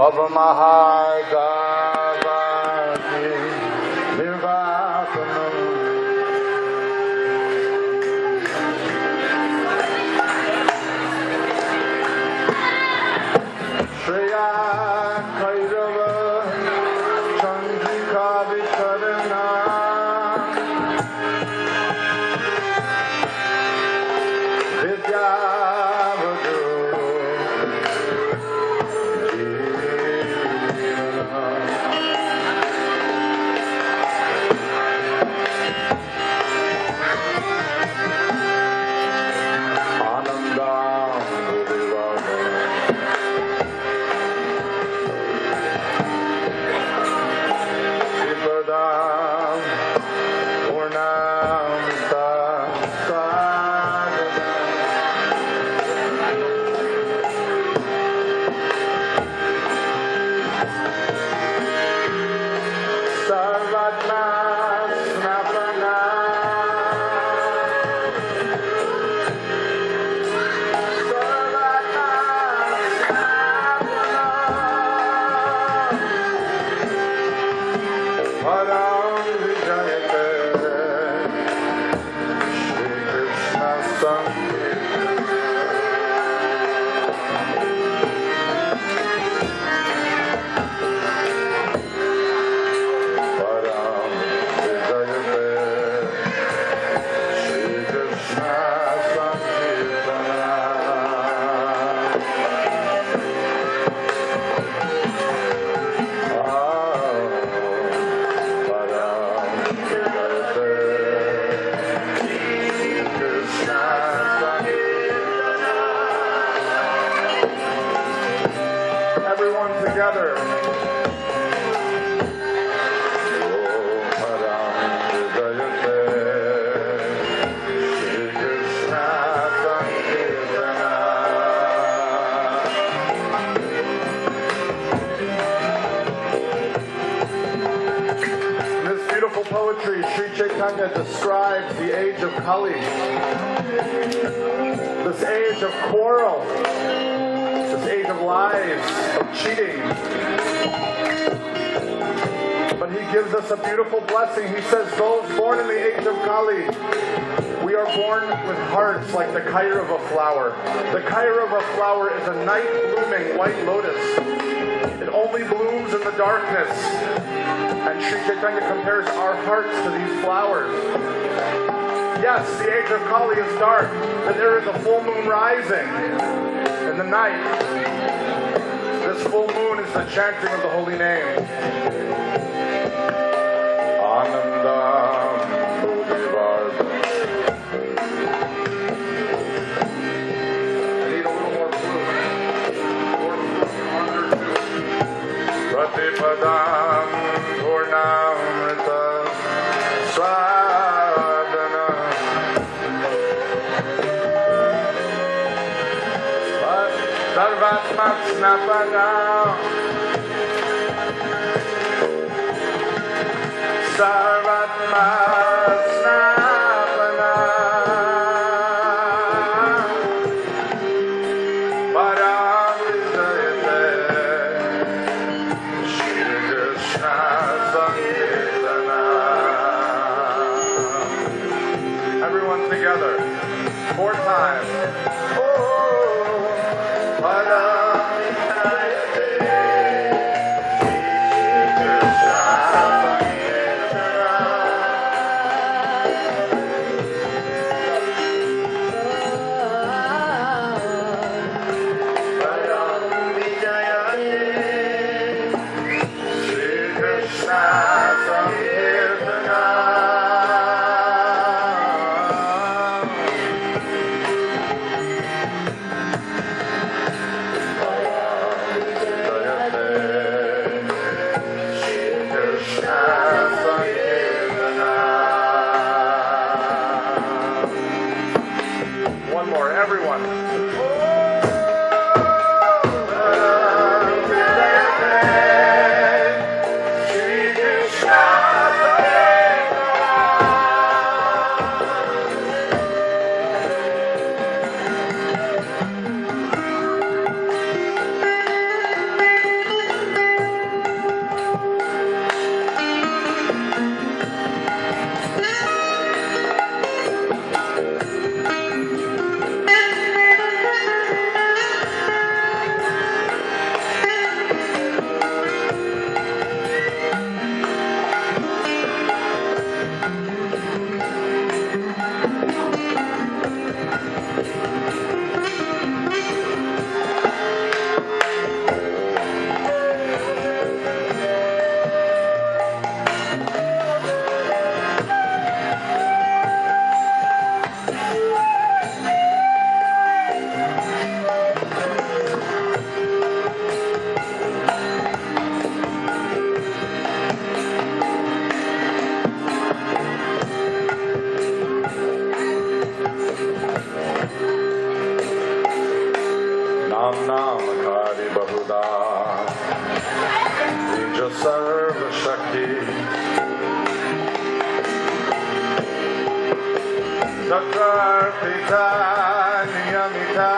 Bhavamahagavati Nirvapanam Shreya Kairava Chandrika Vitarana Vidya describes the age of Kali, this age of quarrel, this age of lies, of cheating. But he gives us a beautiful blessing. He says, those born in the age of Kali, we are born with hearts like the khair of a flower. The khair of a flower is a night blooming white lotus. It only blooms in the darkness. And Sri Chaitanya compares our hearts to these flowers. Yes, the age of Kali is dark, but there is a full moon rising in the night. This full moon is the chanting of the holy name. Anandam Bhudivarga. I need a little more blue. Pratipadam Purnamrita Swadana Sarvatmat Snapadam Sarvatmat Snapadam Param Vijayate Shri Krishna Sankirtana. Everyone together, 4 times. Oh, Param Vijayate Shri Krishna Sankirtana. Param Vijayate Shri Krishna Sankirtana. One more, everyone. Ram Nam Kari Bahuda Nija Sarva Shakti Takarpita Niyamita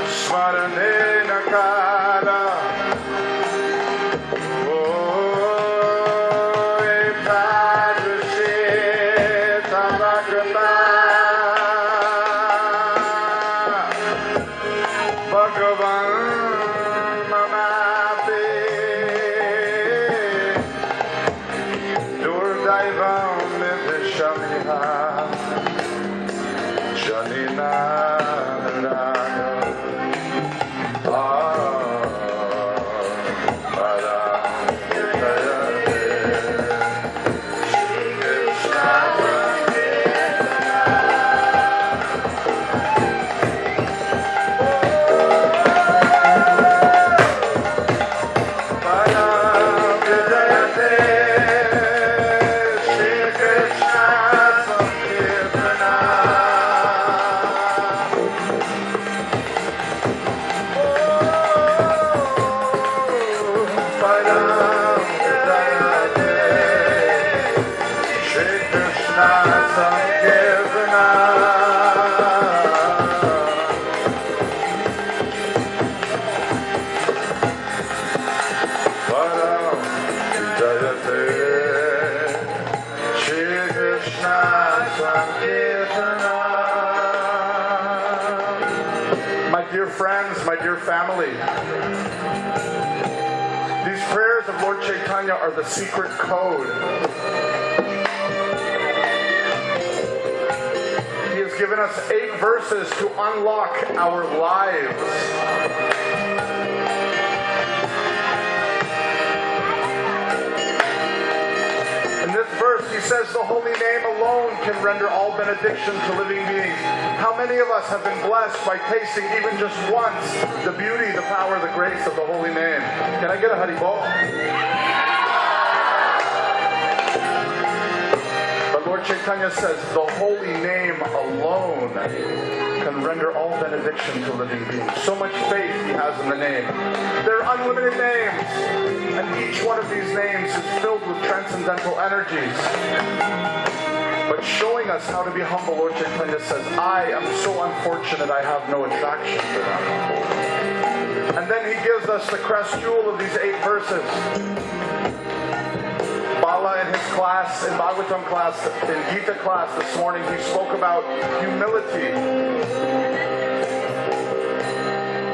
Smarane Nakara Friends, my dear family, these prayers of Lord Chaitanya are the secret code. He has given us 8 verses to unlock our lives. In this verse, he says the holy name alone can render all benediction to living beings. How many of us have been blessed by tasting even just once the beauty, the power, the grace of the holy name? Can I get a Haribol? But Lord Chaitanya says the holy name alone can render all benediction to living beings. So much faith he has in the name. There are unlimited names, and each one of these names is filled with transcendental energies. But showing us how to be humble, Lord Chaitanya says, I am so unfortunate I have no attraction to them. And then he gives us the crest jewel of these 8 verses. Bala in his class, in Bhagavatam class, in Gita class this morning, he spoke about humility.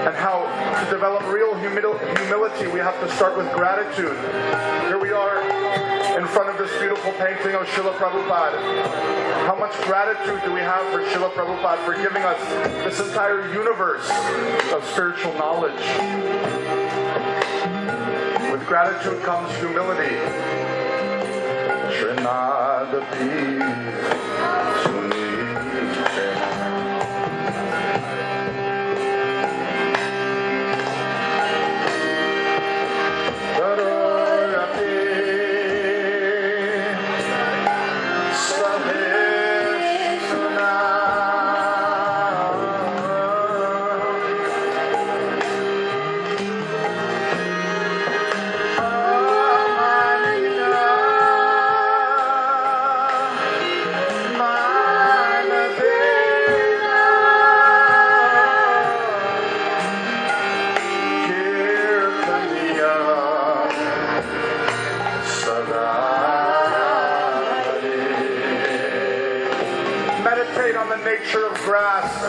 And how to develop real humility, we have to start with gratitude. Here we are in front of this beautiful painting of Srila Prabhupada. How much gratitude do we have for Srila Prabhupada for giving us this entire universe of spiritual knowledge? With gratitude comes humility. Srinadapi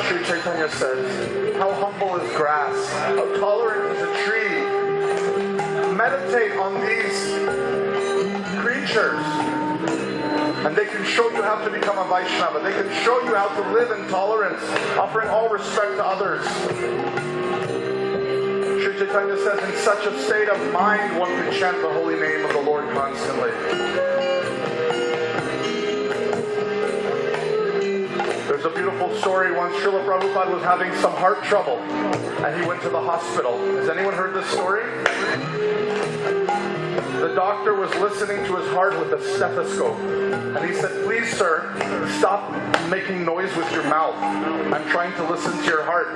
Sri Chaitanya says, how humble is grass, how tolerant is a tree. Meditate on these creatures, and they can show you how to become a Vaishnava. They can show you how to live in tolerance, offering all respect to others. Sri Chaitanya says, in such a state of mind, one can chant the holy name of the Lord constantly. There's a beautiful story. Once Srila Prabhupada was having some heart trouble, and he went to the hospital. Has anyone heard this story? The doctor was listening to his heart with a stethoscope, and he said, please sir, stop making noise with your mouth. I'm trying to listen to your heart.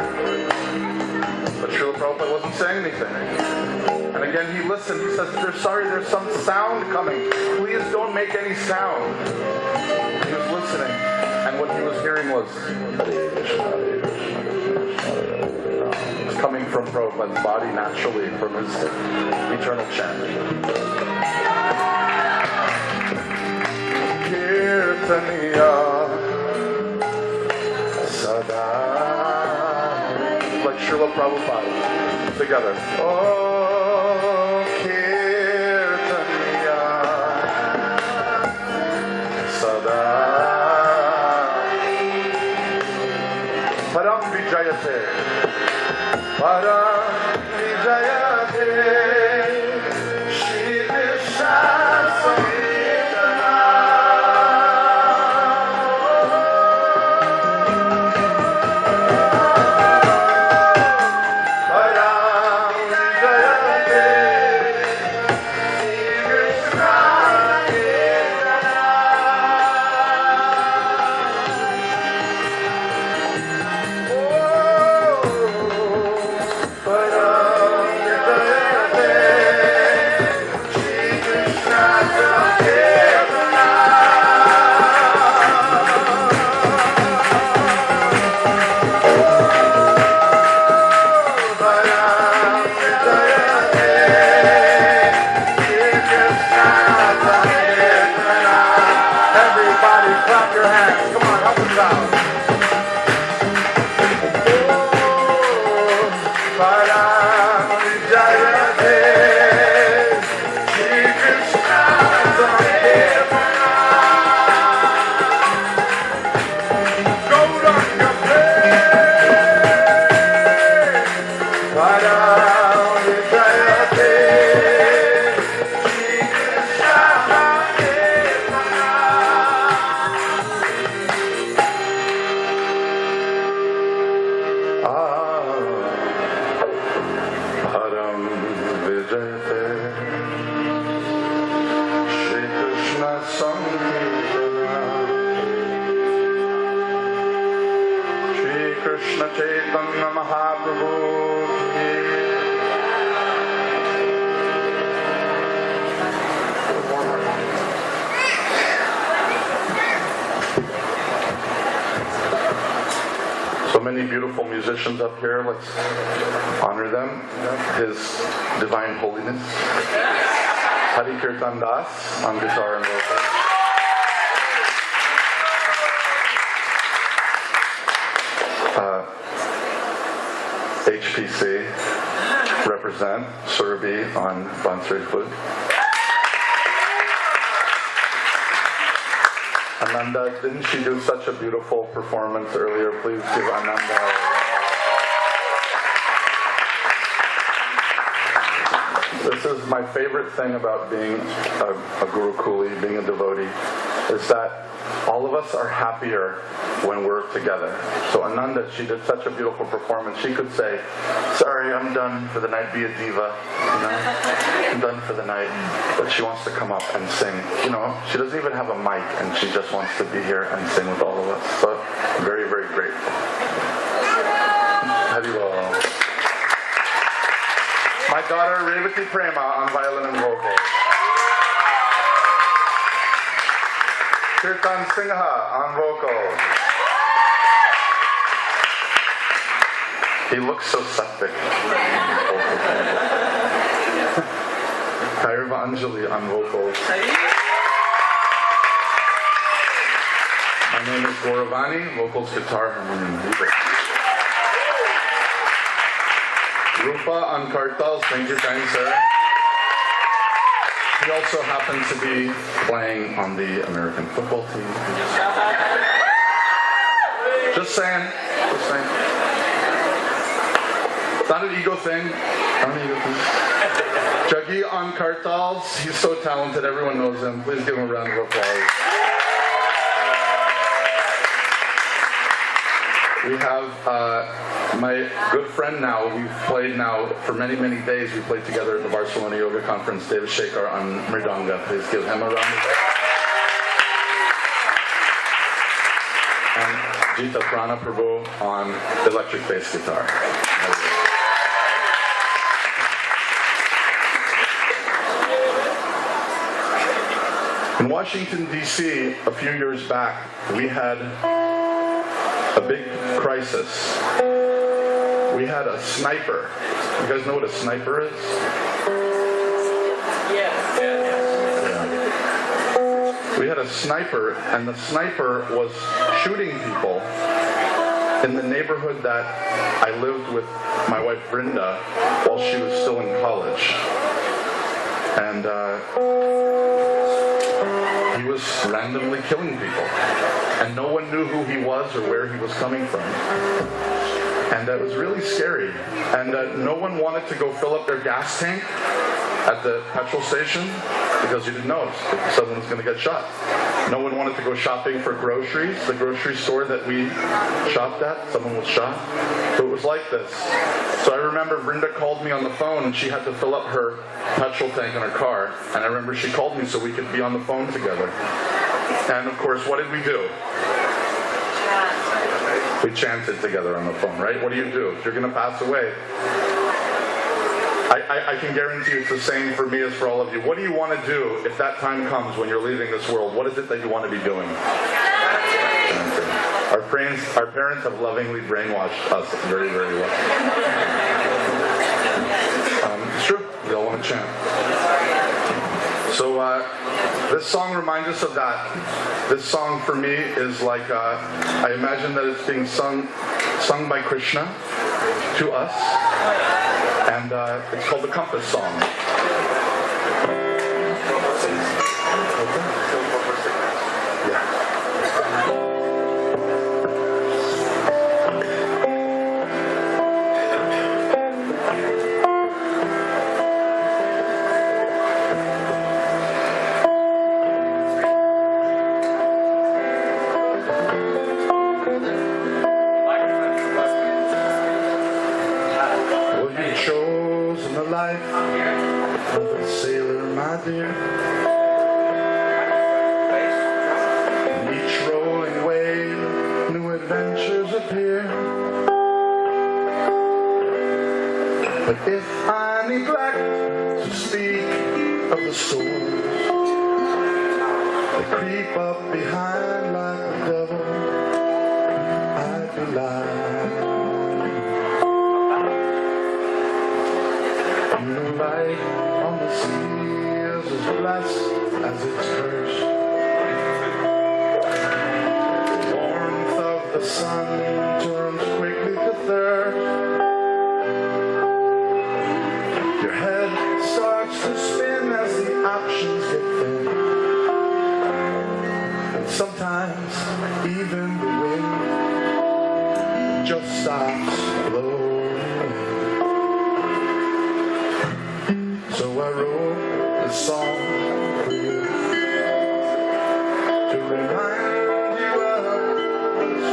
Prabhupada wasn't saying anything. And again, he listened. He says, "They're sorry, there's some sound coming. Please don't make any sound." He was listening, and what he was hearing was it's coming from Prabhupada's body naturally, from his eternal chant. Kirtana Sada, like Srila Prabhupada, together. Oh, Kirtana Sada Param Vijayate Param Vijayate Shri Krishna Many beautiful musicians up here. Let's honor them. His Divine Holiness Hari Kirtan Das on guitar and vocals. HPC represent Surabhi on Bansuri flute. Ananda, didn't she do such a beautiful performance earlier? Please give Ananda a... This is my favorite thing about being a Guru Kuli, being a devotee, is that all of us are happier when we're together. So Ananda, she did such a beautiful performance. She could say, "Sorry, I'm done for the night, be a diva. I'm done for the night." But she wants to come up and sing. She doesn't even have a mic, and she just wants to be here and sing with all of us. So very, very grateful. Haribol. My daughter Revati Prema on violin and vocals. Kirtan Singha on vocals. He looks so sattvic. Kairva Anjali on vocals. My name is Gauravani, vocals, guitar, harmonium, leader. Rupa on kartals, thank you, kind sir. He also happens to be playing on the American football team. Just saying. It's not an ego thing. Jaggi on kartals, he's so talented, everyone knows him. Please give him a round of applause. We have my good friend now. We've played now for many, many days. We played together at the Barcelona Yoga Conference. David Shekhar on Mridanga. Please give him a round of applause. And Jita Prana Prabhu on electric bass guitar. In Washington, D.C., a few years back, we had a big crisis. We had a sniper. You guys know what a sniper is? Yeah. We had a sniper, and the sniper was shooting people in the neighborhood that I lived with my wife Brenda while she was still in college. And he was randomly killing people. And no one knew who he was or where he was coming from. And it was really scary. And no one wanted to go fill up their gas tank at the petrol station because you didn't know if someone was going to get shot. No one wanted to go shopping for groceries. The grocery store that we shopped at, someone was shot. So it was like this. So I remember Brenda called me on the phone and she had to fill up her petrol tank in her car. And I remember she called me so we could be on the phone together. And of course, what did we do? We chanted together on the phone, right? What do? If you're going to pass away, I can guarantee you it's the same for me as for all of you. What do you want to do if that time comes when you're leaving this world? What is it that you want to be doing? Our parents have lovingly brainwashed us very, very well. It's true. They all want to chant. So this song reminds us of that. This song for me is like, I imagine that it's being sung by Krishna to us. And it's called the Compass Song. But if I neglect to speak of the souls that creep up behind like the devil, I'd be lying. And the light on the sea is as blessed as its curse. The warmth of the sun turns quickly to thirst. Your head starts to spin as the options get thin. And sometimes even the wind just stops blowing. So I wrote this song for you to remind you of this.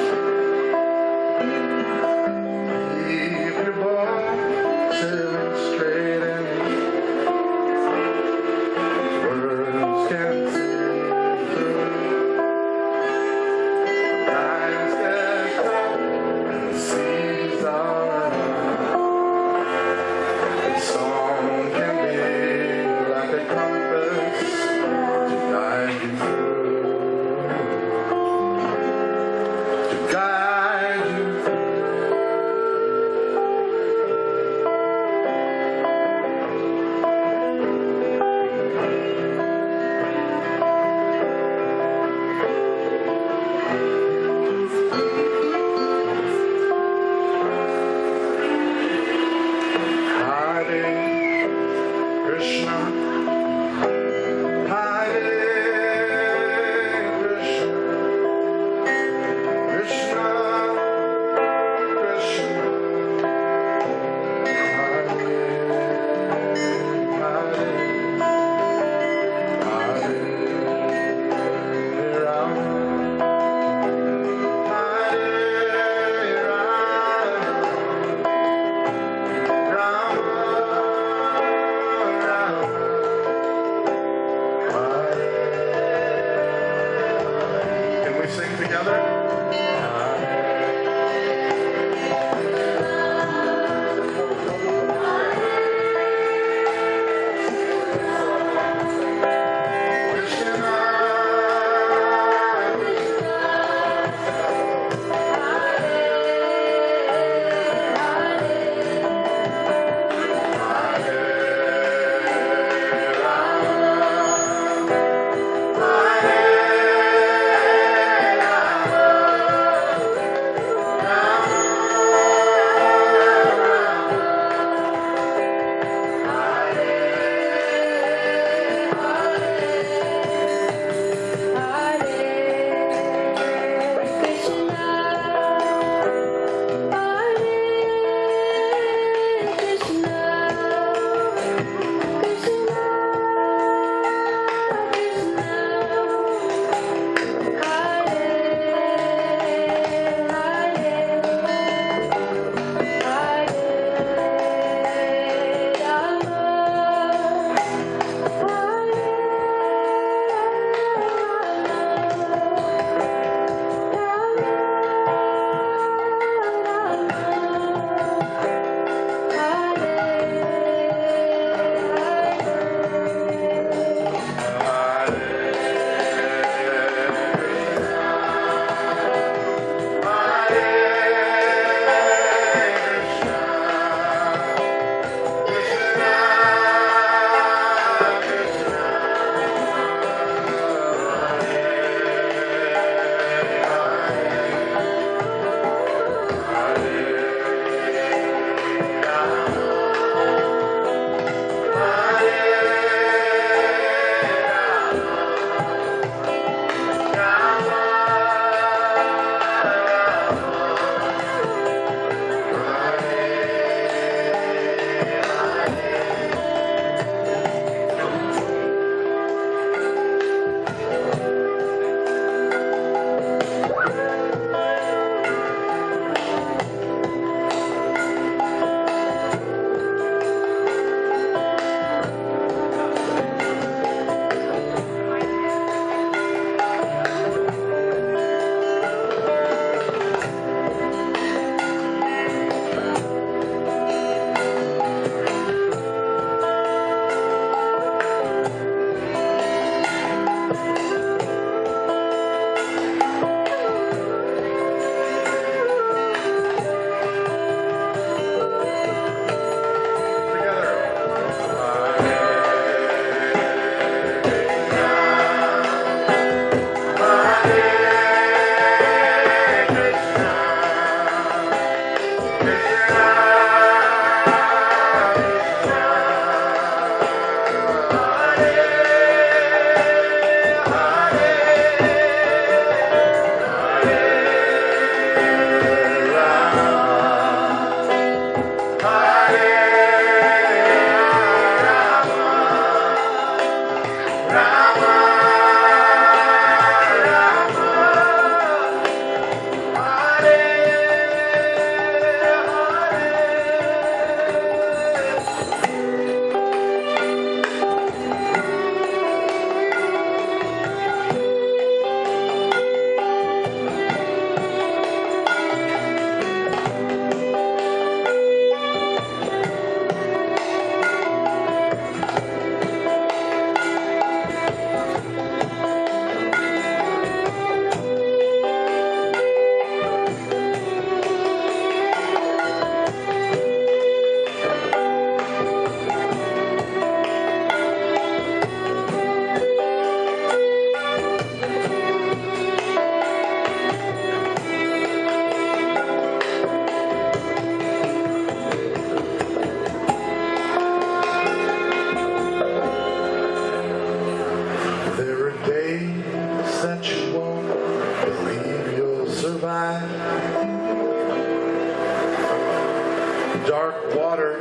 Dark water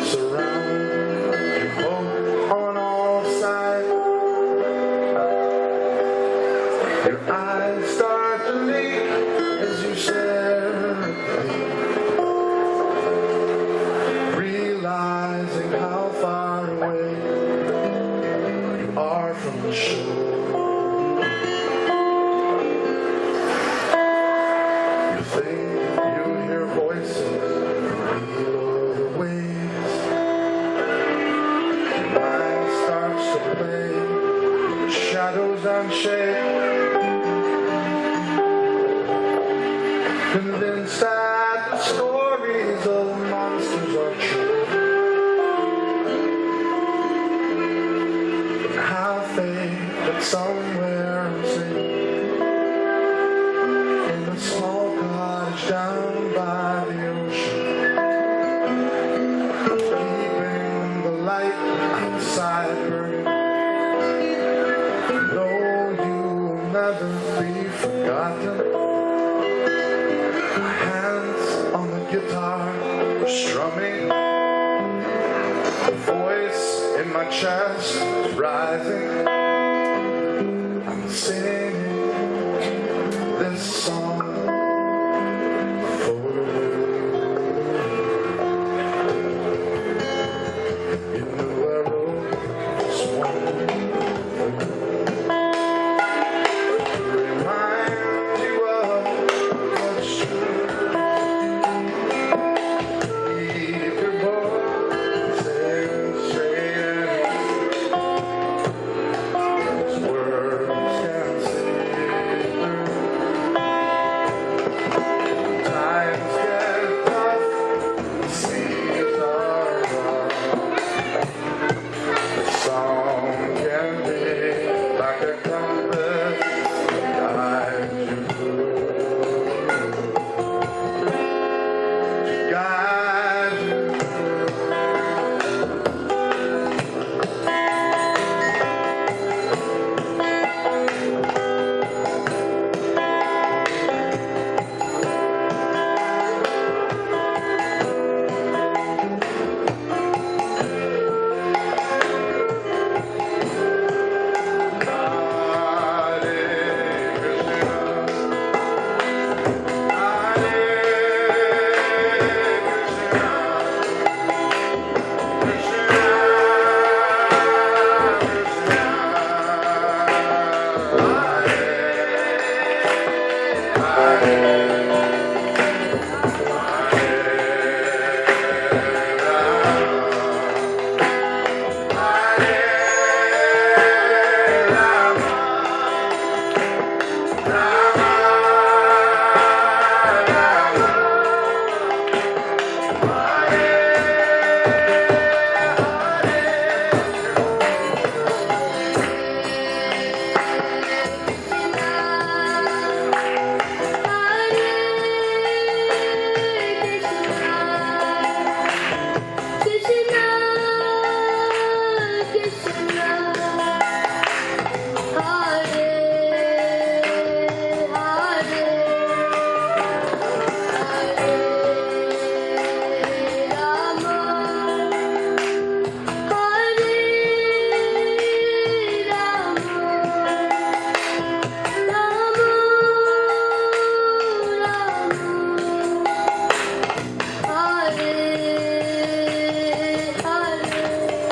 surrounds you hope on all sides. Your eyes start to leak as you stare at me, realizing how far away you are from the shore. You think you hear voices below the waves. Your mind starts to play, the shadows unshake. Convinced that the stories of monsters are true. Have faith that somewhere unseen, in a small cottage down by the ocean, keeping the light outside burning. No, you will never be forgotten. Hands on the guitar, strumming. The voice in my chest is rising. I'm singing this song for you. You knew I wrote this one to remind you of what's true. Keep your voice straight, those words can see through. Times get tough, the seas are rough. The song can be like a compass to guide you through. To guide you through.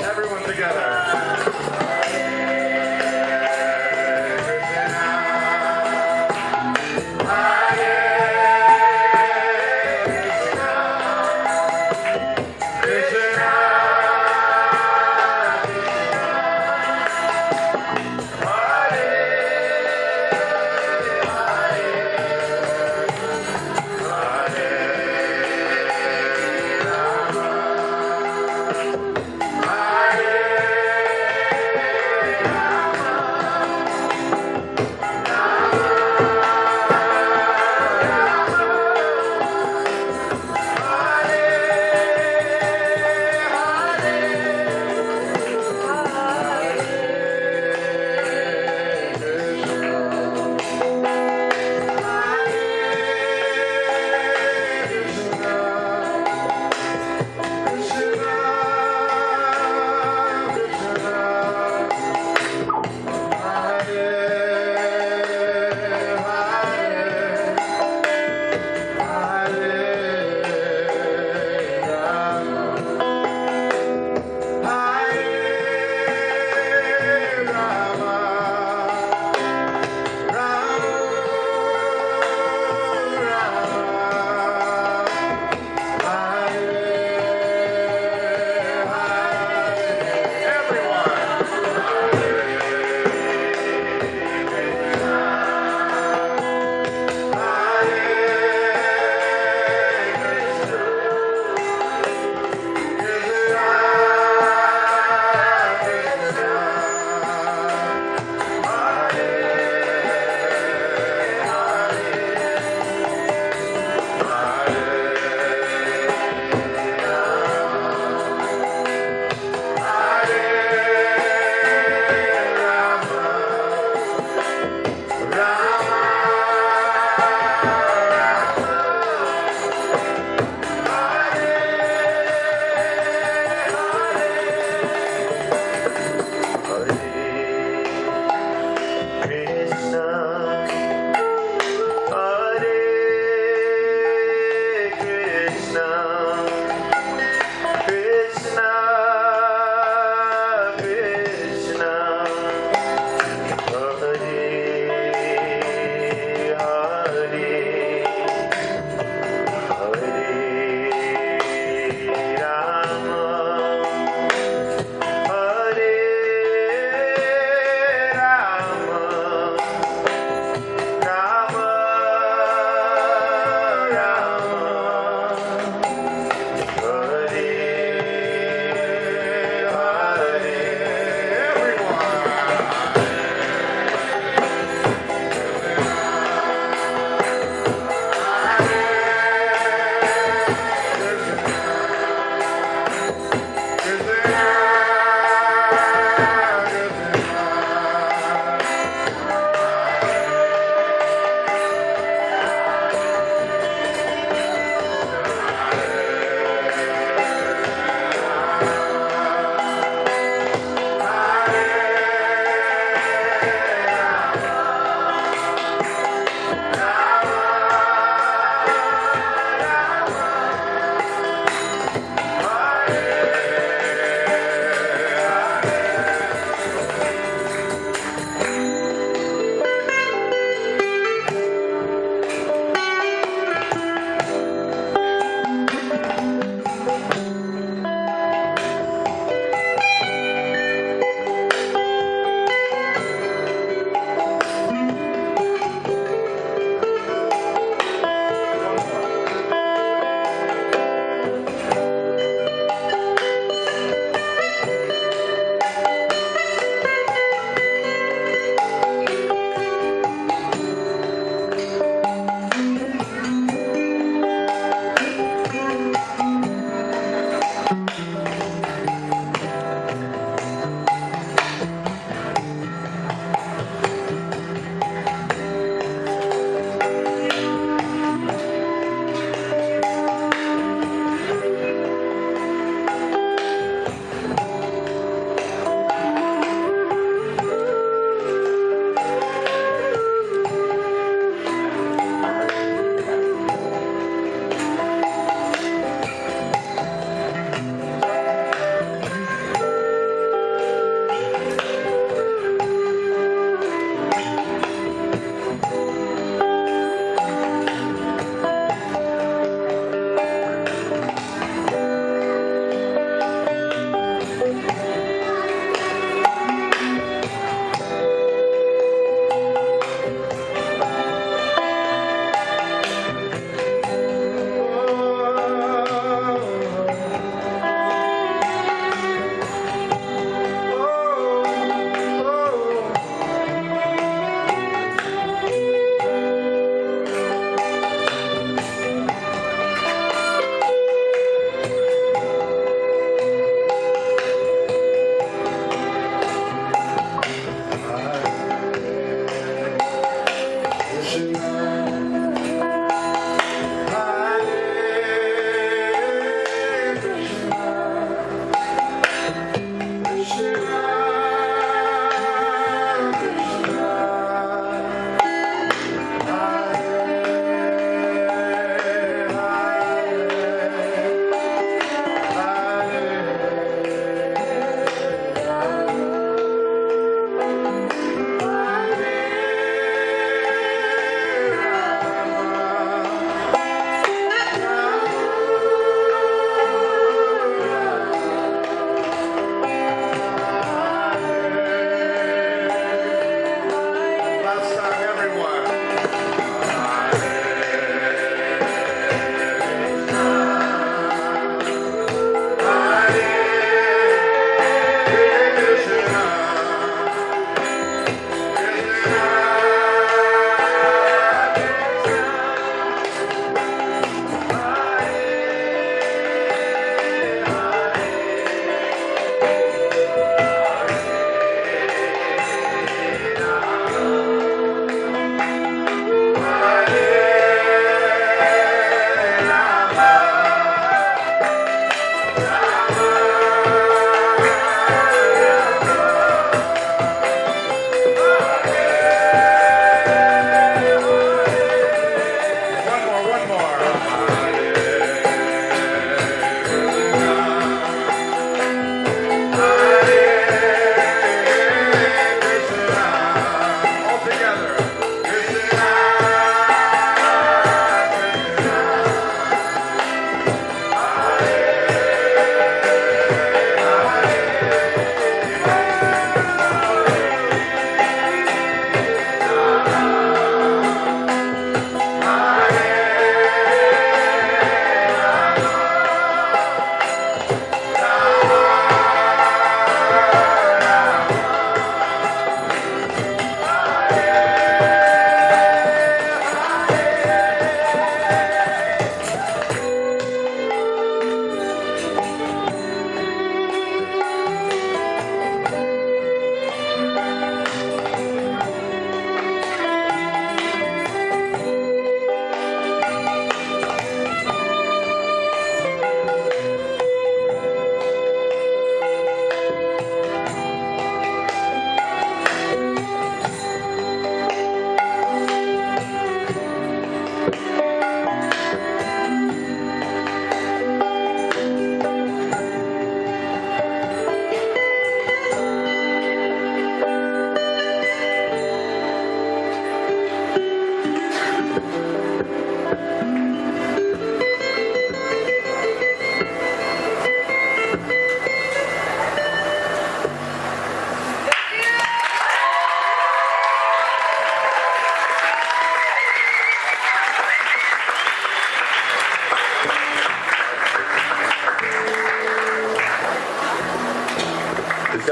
Everyone together.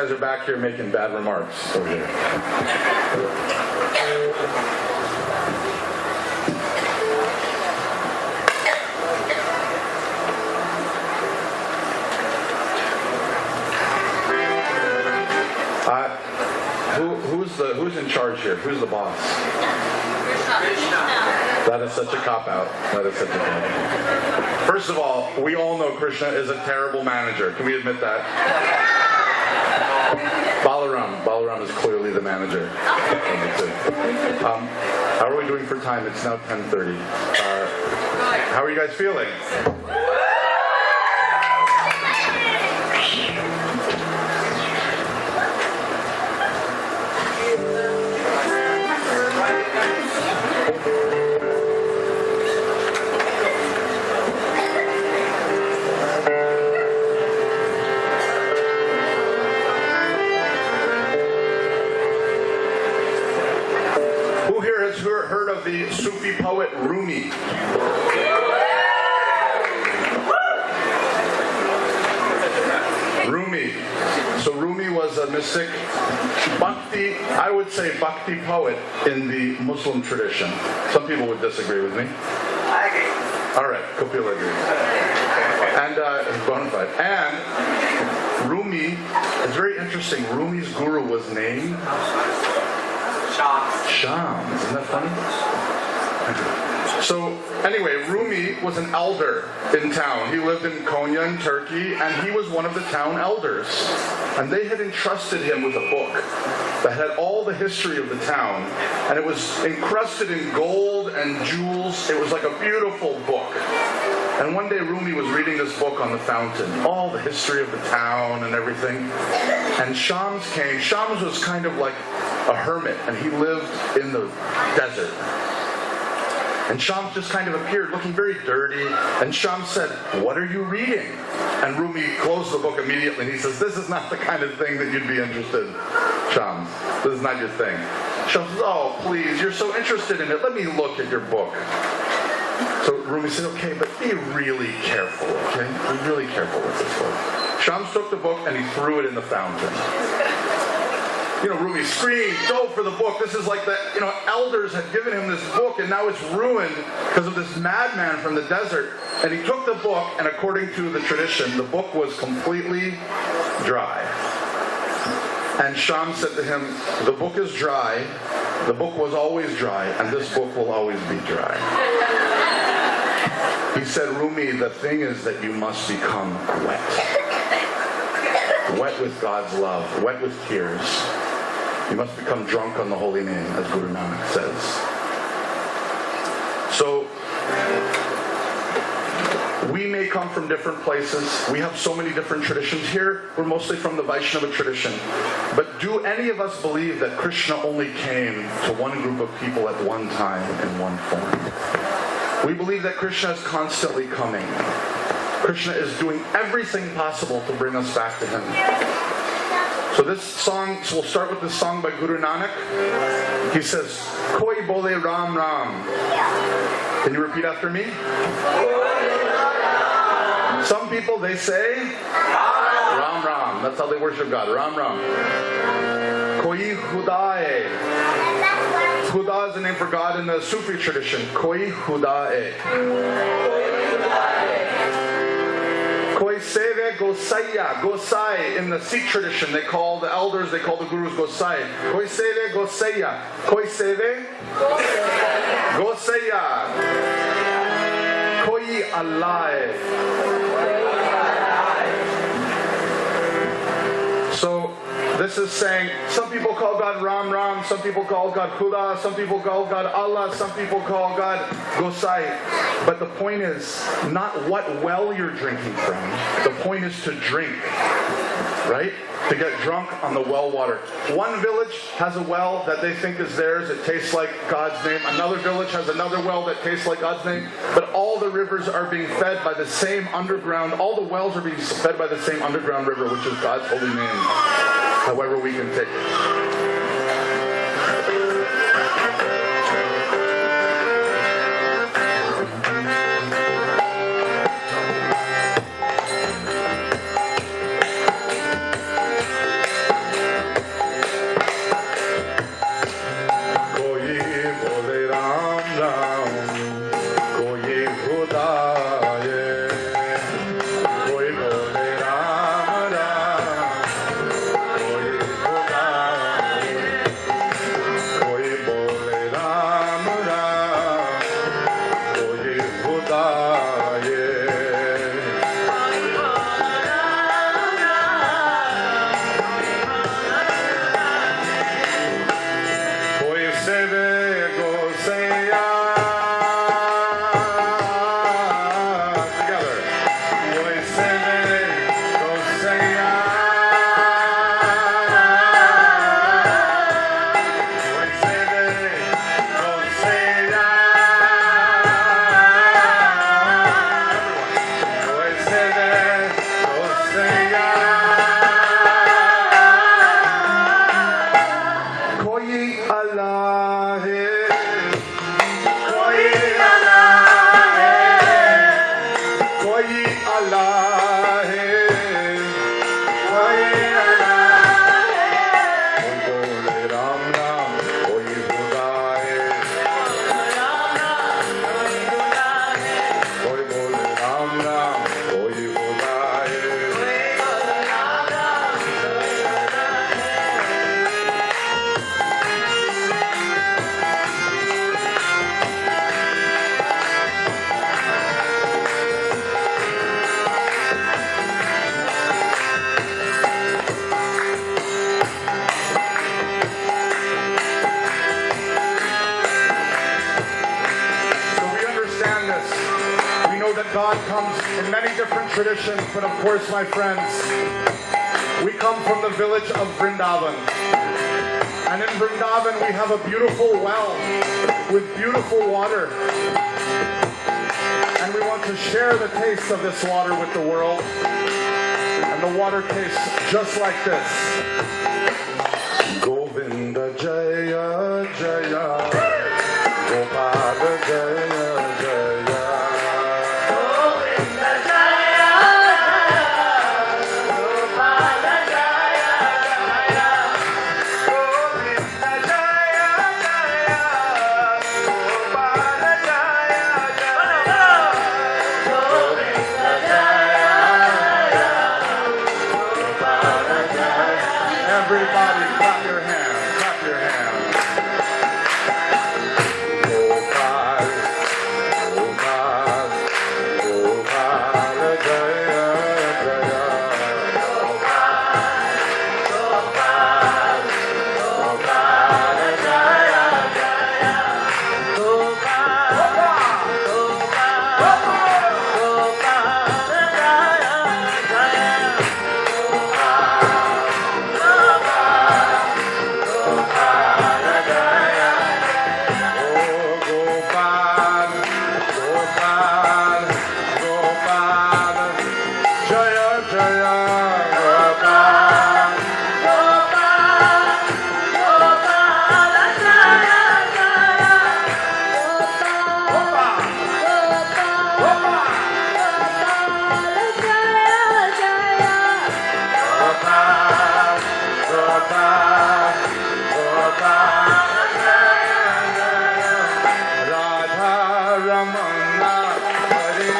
guys are back here making bad remarks over here. who's in charge here? Who's the boss? That is such a cop-out. That is such a cop-out. First of all, we all know Krishna is a terrible manager. Can we admit that? Balaram is clearly the manager. How are we doing for time? It's now 10:30. How are you guys feeling? Heard of the Sufi poet Rumi? Rumi. So Rumi was a mystic, bhakti, I would say bhakti poet in the Muslim tradition. Some people would disagree with me. All right, Kapil agrees. And bona fide. And Rumi, it's very interesting. Rumi's guru was named Shyam. Isn't that funny? So anyway, Rumi was an elder in town. He lived in Konya in Turkey, and he was one of the town elders. And they had entrusted him with a book that had all the history of the town, and it was encrusted in gold and jewels. It was like a beautiful book. And one day Rumi was reading this book on the fountain, all the history of the town and everything. And Shams came. Shams was kind of like a hermit, and he lived in the desert. And Shams just kind of appeared looking very dirty. And Shams said, "What are you reading?" And Rumi closed the book immediately. And he says, "This is not the kind of thing that you'd be interested in, Shams. This is not your thing." Shams says, "Oh, please, you're so interested in it. Let me look at your book." So Rumi said, "Okay, but be really careful, okay? Be really careful with this book." Shams took the book and he threw it in the fountain. Rumi screamed, dove for the book. This is like the, elders had given him this book, and now it's ruined because of this madman from the desert. And he took the book, and according to the tradition, the book was completely dry. And Shyam said to him, "The book is dry. The book was always dry, and this book will always be dry." He said, "Rumi, the thing is that you must become wet. Wet with God's love, wet with tears. You must become drunk on the holy name," as Guru Nanak says. So, we may come from different places. We have so many different traditions here. We're mostly from the Vaishnava tradition. But do any of us believe that Krishna only came to one group of people at one time in one form? We believe that Krishna is constantly coming. Krishna is doing everything possible to bring us back to Him. So we'll start with this song by Guru Nanak. He says, "Koi bole Ram Ram." Can you repeat after me? Some people, they say Ram Ram. That's how they worship God. Ram Ram. Koi Hudae. Huda is the name for God in the Sufi tradition. Koi Hudae. Koi Seve Gosaya. Gosai in the Sikh tradition. They call the elders, they call the gurus Gosai. Koi Seve Gosaya. Koi Seve Gosaya. Koi Allah. So this is saying, some people call God Ram Ram, some people call God Khuda, some people call God Allah, some people call God Gosai. But the point is not what well you're drinking from. The point is to drink, right? To get drunk on the well water. One village has a well that they think is theirs. It tastes like God's name. Another village has another well that tastes like God's name. But all the rivers are being fed by the same underground. All the wells are being fed by the same underground river, which is God's holy name. However we can take it. traditions, but of course, my friends, we come from the village of Vrindavan. And in Vrindavan, we have a beautiful well with beautiful water. And we want to share the taste of this water with the world. And the water tastes just like this. Govinda Jaya Jaya, Gopala Jaya Jaya. Govinda Jaya Jaya, Gopala Jaya Jaya. Govinda Jaya Jaya, Gopala Jaya Jaya. Govinda Jaya Jaya, Gopala Jaya. Everybody clap your hands, clap your hands. Gopal, Gopal, Gopal Jaya Jaya. Gopal, Gopal, Gopal Jaya Jaya. Gopal, Gopal, Gopal Jaya Jaya. Ramana, Hare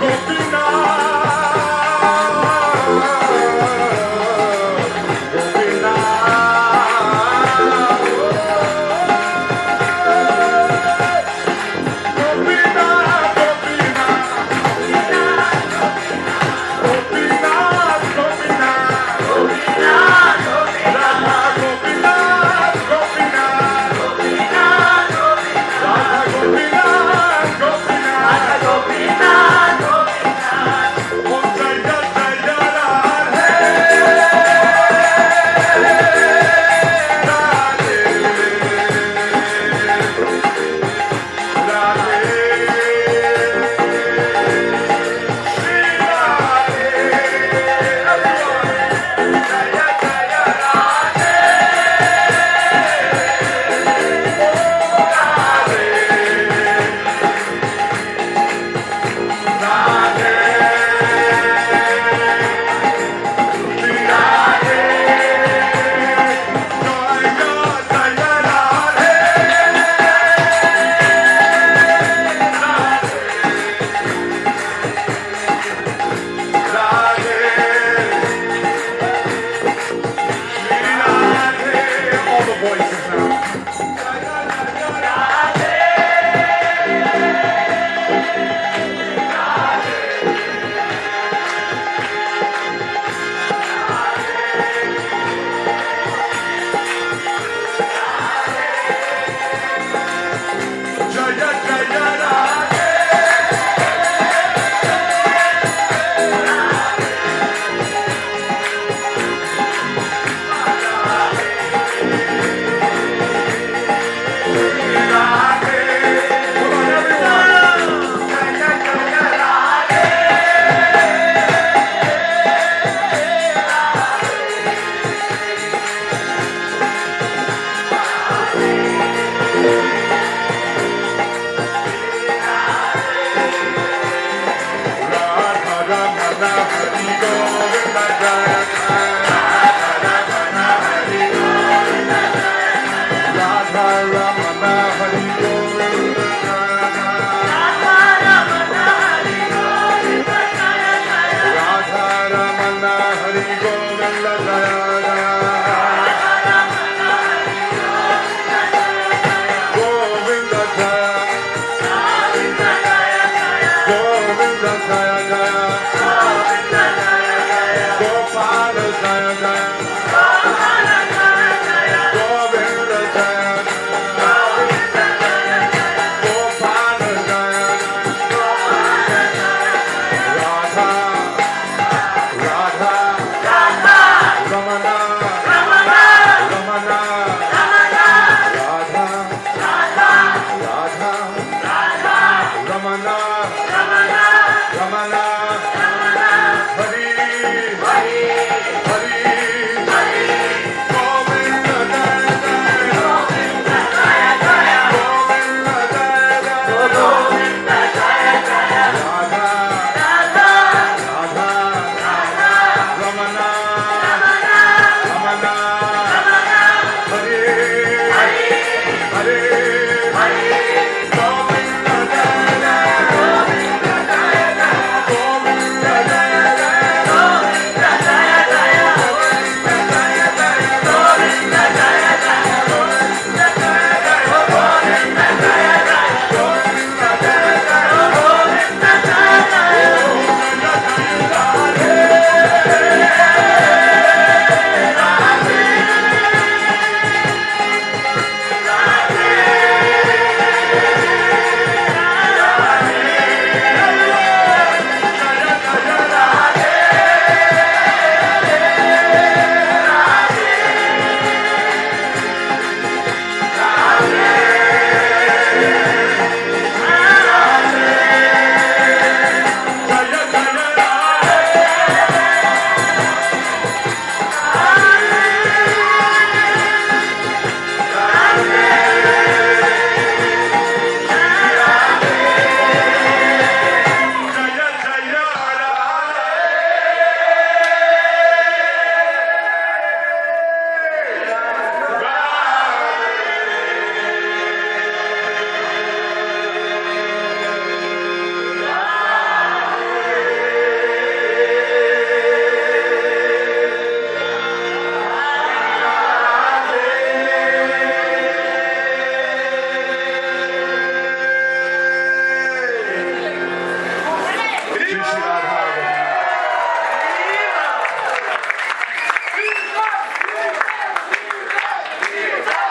Gopi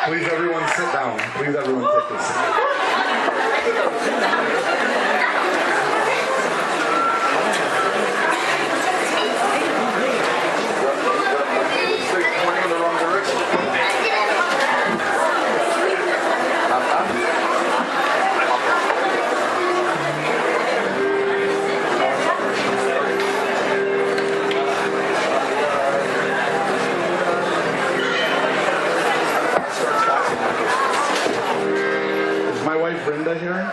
Please everyone sit down. Please everyone take a seat. Pointing in the wrong direction. Is my wife Brenda here?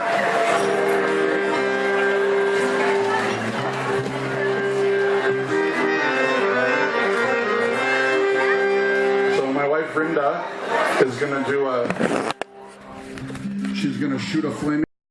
Brenda is going to do she's going to shoot a flame